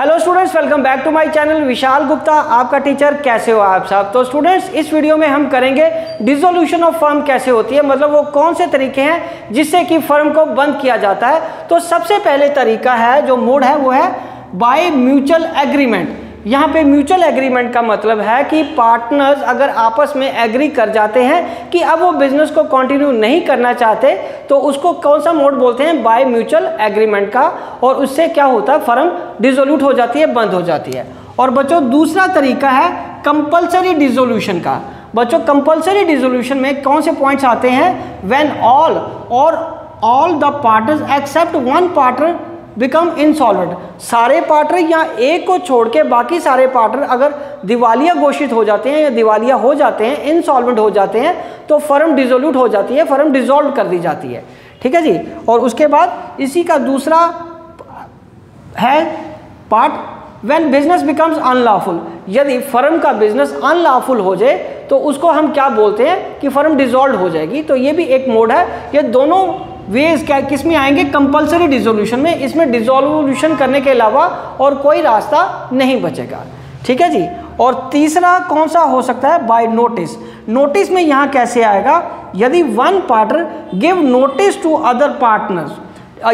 Hello students, welcome back to my channel. Vishal Gupta आपका teacher. कैसे हो आप सब? तो स्टूडेंट्स, इस वीडियो में हम करेंगे डिसोल्यूशन ऑफ फर्म कैसे होती है, मतलब वो कौन से तरीके हैं जिससे कि फर्म को बंद किया जाता है। तो सबसे पहले तरीका है, जो मोड है वो है बाय म्यूचुअल एग्रीमेंट। यहाँ पे म्यूचुअल एग्रीमेंट का मतलब है कि पार्टनर्स अगर आपस में एग्री कर जाते हैं कि अब वो बिजनेस को कंटिन्यू नहीं करना चाहते, तो उसको कौन सा मोड बोलते हैं? बाय म्यूचुअल एग्रीमेंट का। और उससे क्या होता है? फर्म डिसोल्यूट हो जाती है, बंद हो जाती है। और बच्चों, दूसरा तरीका है कंपल्सरी डिसोल्यूशन का। बच्चों, कंपल्सरी डिसोल्यूशन में कौन से पॉइंट्स आते हैं? When all the partners except one partner become insolvent. सारे पार्टनर या एक को छोड़ के बाकी सारे पार्टनर अगर दिवालिया घोषित हो जाते हैं या दिवालिया हो जाते हैं, इंसॉल्वेंट हो जाते हैं, तो फर्म डिसोल्यूट हो जाती है, फर्म डिसॉल्व कर दी जाती है। ठीक है जी। और उसके बाद इसी का दूसरा है part when business becomes unlawful. यदि फर्म का बिजनेस अनलॉफुल हो जाए तो उसको हम क्या बोलते हैं कि फर्म डिसॉल्व हो जाएगी। तो ये भी एक मोड है। ये दोनों वेज क्या किस में आएंगे? कंपल्सरी डिसोल्यूशन में। इसमें डिसोल्यूशन करने के अलावा और कोई रास्ता नहीं बचेगा। ठीक है जी। और तीसरा कौन सा हो सकता है? Bye notice. नोटिस में यहाँ कैसे आएगा? यदि one partner give notice to other partners.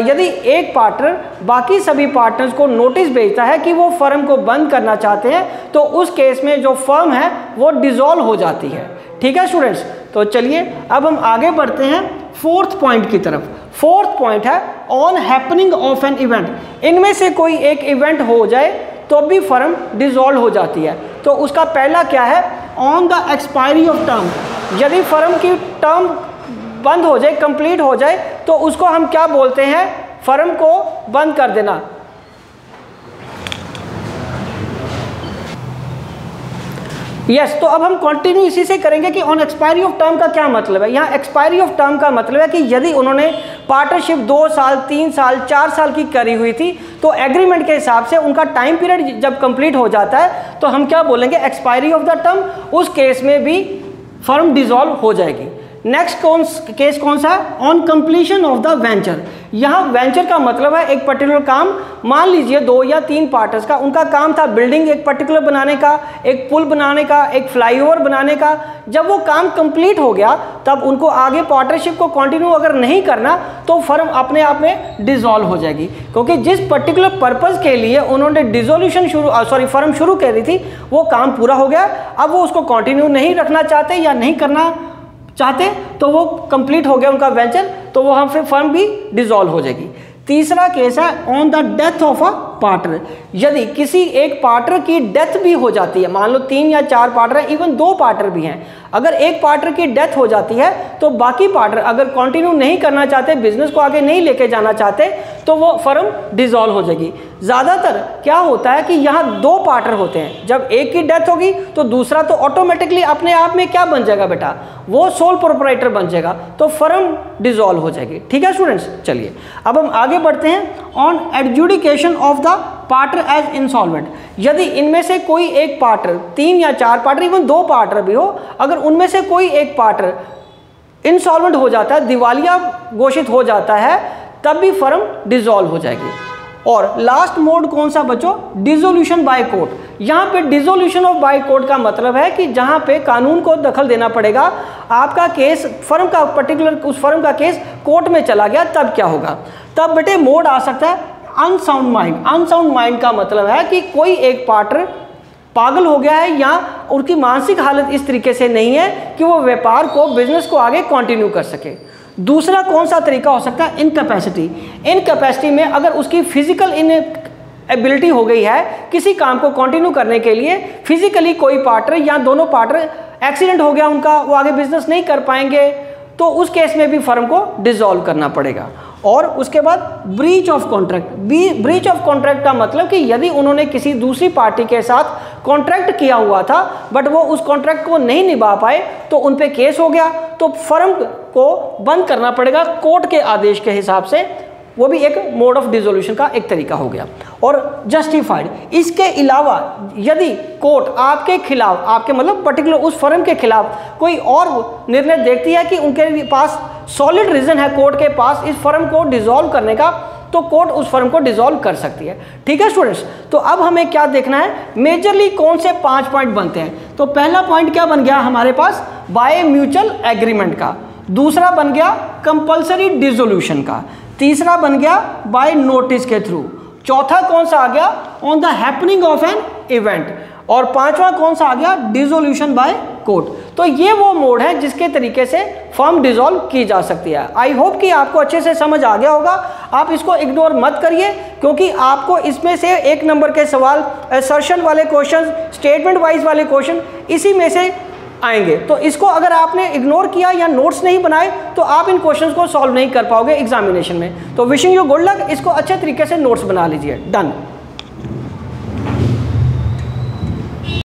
यदि एक पार्टनर बाकी सभी पार्टनर्स को नोटिस भेजता है कि वो फर्म को बंद करना चाहते हैं, तो उस केस में जो फर्म है वो डिसॉल्व हो जाती है। ठीक है स्टूडेंट्स। तो चलिए अब हम आगे बढ़ते हैं फोर्थ पॉइंट की तरफ। फोर्थ पॉइंट है on happening of an event. इनमें से कोई एक इवेंट हो जाए तो भी फर्म डिसॉल्व हो जाती है। तो उसका पहला क्या है? On the expiry of term. यदि फर्म की टर्म बंद हो जाए, कंप्लीट हो जाए, तो उसको हम क्या बोलते हैं? फर्म को बंद कर देना। यस। तो अब हम कंटिन्यू इसी से करेंगे कि ऑन एक्सपायरी ऑफ टर्म का क्या मतलब है। यहाँ एक्सपायरी ऑफ टर्म का मतलब है कि यदि उन्होंने पार्टनरशिप 2 साल, 3 साल, 4 साल की करी हुई थी, तो एग्रीमेंट के हिसाब से उनका टाइम पीरियड जब कंप्लीट हो जाता है तो हम क्या बोलेंगे? Expiry of the term. उस केस में भी फर्म डिसॉल्व हो जाएगी। नेक्स्ट केस कौन सा है? On completion of the venture. यहाँ वेंचर का मतलब है एक पर्टिकुलर काम। मान लीजिए 2 या 3 पार्टनर्स का उनका काम था बिल्डिंग एक पर्टिकुलर बनाने का, एक पुल बनाने का, एक फ्लाईओवर बनाने का। जब वो काम कंप्लीट हो गया तब उनको आगे पार्टनरशिप को कंटिन्यू अगर नहीं करना तो फर्म अपने आप में डिसॉल्व हो जाएगी, क्योंकि जिस पर्टिकुलर पर्पज़ के लिए उन्होंने डिसोल्यूशन फर्म शुरू करी थी वो काम पूरा हो गया। अब वो उसको कंटिन्यू नहीं रखना चाहते या नहीं करना चाहते, तो वो कंप्लीट हो गया उनका वेंचर, तो वो हम फिर फर्म भी डिसॉल्व हो जाएगी। तीसरा केस है on the death of a partner. यदि किसी एक पार्टनर की डेथ भी हो जाती है, मान लो 3 या 4 पार्टनर है, इवन 2 पार्टनर भी हैं, अगर एक पार्टनर की डेथ हो जाती है तो बाकी पार्टनर अगर कंटिन्यू नहीं करना चाहते, बिजनेस को आगे नहीं लेके जाना चाहते, तो वो फर्म डिसॉल्व हो जाएगी। ज़्यादातर क्या होता है कि यहाँ 2 पार्टनर होते हैं। जब एक की डेथ होगी तो दूसरा तो ऑटोमेटिकली अपने आप में क्या बन जाएगा बेटा? वो सोल प्रोप्राइटर बन जाएगा, तो फर्म डिसॉल्व हो जाएगी। ठीक है स्टूडेंट्स। चलिए अब हम आगे बढ़ते हैं on adjudication of the partner as insolvent. यदि इनमें से कोई एक पार्टनर, 3 या 4 पार्टनर, इवन 2 पार्टनर भी हो, अगर उनमें से कोई एक पार्टनर इंसॉल्वेंट हो जाता है, दिवालिया घोषित हो जाता है, तब भी फर्म डिसॉल्व हो जाएगी। और लास्ट मोड कौन सा बच्चों? Dissolution by court. यहाँ पे डिसोल्यूशन ऑफ बाय कोर्ट का मतलब है कि जहाँ पे कानून को दखल देना पड़ेगा। आपका केस फर्म का पर्टिकुलर उस फर्म का केस कोर्ट में चला गया, तब क्या होगा? तब बेटे मोड आ सकता है अनसाउंड माइंड। अनसाउंड माइंड का मतलब है कि कोई एक पार्टनर पागल हो गया है या उनकी मानसिक हालत इस तरीके से नहीं है कि वो व्यापार को, बिजनेस को आगे कंटिन्यू कर सके। दूसरा कौन सा तरीका हो सकता है? इनकैपेसिटी। इनकैपेसिटी में अगर उसकी फिजिकल एबिलिटी हो गई है किसी काम को कंटिन्यू करने के लिए, फिजिकली कोई पार्टनर या दोनों पार्टनर एक्सीडेंट हो गया उनका, वो आगे बिजनेस नहीं कर पाएंगे, तो उस केस में भी फर्म को डिसॉल्व करना पड़ेगा। और उसके बाद breach of contract. Breach of contract का मतलब कि यदि उन्होंने किसी दूसरी पार्टी के साथ कॉन्ट्रैक्ट किया हुआ था बट वो उस कॉन्ट्रैक्ट को नहीं निभा पाए, तो उन पे केस हो गया, तो फर्म को बंद करना पड़ेगा कोर्ट के आदेश के हिसाब से। वो भी एक मोड ऑफ डिसोल्यूशन का एक तरीका हो गया। और जस्टिफाइड, इसके अलावा यदि कोर्ट आपके खिलाफ, आपके मतलब पर्टिकुलर उस फर्म के खिलाफ कोई और निर्णय देखती है कि उनके पास सॉलिड रीजन है कोर्ट के पास इस फर्म को डिसॉल्व करने का, तो कोर्ट उस फर्म को डिसॉल्व कर सकती है। ठीक है स्टूडेंट्स, तो अब हमें क्या देखना है, मेजरली कौन से 5 पॉइंट बनते हैं। तो पहला पॉइंट क्या बन गया हमारे पास, बाय म्यूचुअल एग्रीमेंट का। दूसरा बन गया कंपल्सरी डिसोल्यूशन का। तीसरा बन गया बाय नोटिस के थ्रू। चौथा कौन सा आ गया, on the happening of an event. और पांचवा कौन सा आ गया, डिसोल्यूशन बाय कोर्ट। तो ये वो मोड है जिसके तरीके से फर्म डिसॉल्व की जा सकती है। आई होप कि आपको अच्छे से समझ आ गया होगा। आप इसको इग्नोर मत करिए, क्योंकि आपको इसमें से 1 नंबर के सवाल, असर्शन वाले क्वेश्चन, स्टेटमेंट वाइज वाले क्वेश्चन इसी में से आएंगे। तो इसको अगर आपने इग्नोर किया या नोट्स नहीं बनाए तो आप इन क्वेश्चंस को सॉल्व नहीं कर पाओगे एग्जामिनेशन में। तो विशिंग यू गुड लक, इसको अच्छे तरीके से नोट्स बना लीजिए। डन।